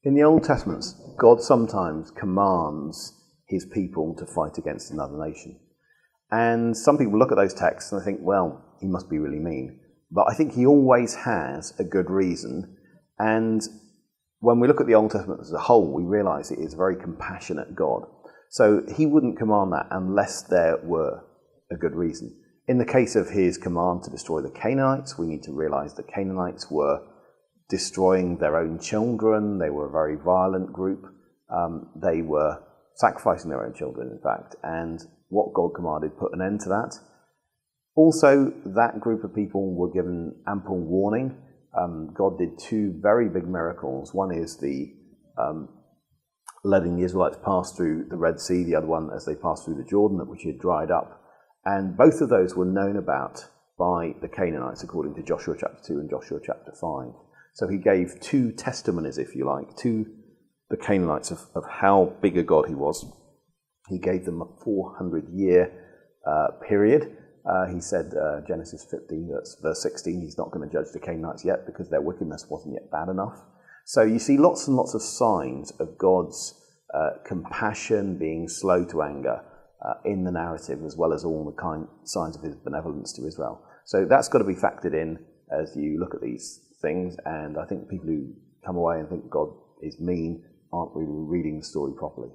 In the Old Testament, God sometimes commands his people to fight against another nation. And some people look at those texts and they think, well, he must be really mean. But I think he always has a good reason. And when we look at the Old Testament as a whole, we realize it is a very compassionate God. So he wouldn't command that unless there were a good reason. In the case of his command to destroy the Canaanites, we need to realize the Canaanites were destroying their own children. They were a very violent group. They were sacrificing their own children, in fact. And what God commanded put an end to that. Also, that group of people were given ample warning. God did two very big miracles. One is the letting the Israelites pass through the Red Sea, the other one as they passed through the Jordan, which had dried up. And both of those were known about by the Canaanites, according to Joshua chapter 2 and Joshua chapter 5. So he gave two testimonies, if you like, to the Canaanites of how big a God he was. He gave them a 400-year period. He said, Genesis 15, verse 16, he's not going to judge the Canaanites yet because their wickedness wasn't yet bad enough. So you see lots and lots of signs of God's compassion, being slow to anger in the narrative, as well as all the signs of his benevolence to Israel. So that's got to be factored in as you look at these things, and I think people who come away and think God is mean aren't really reading the story properly.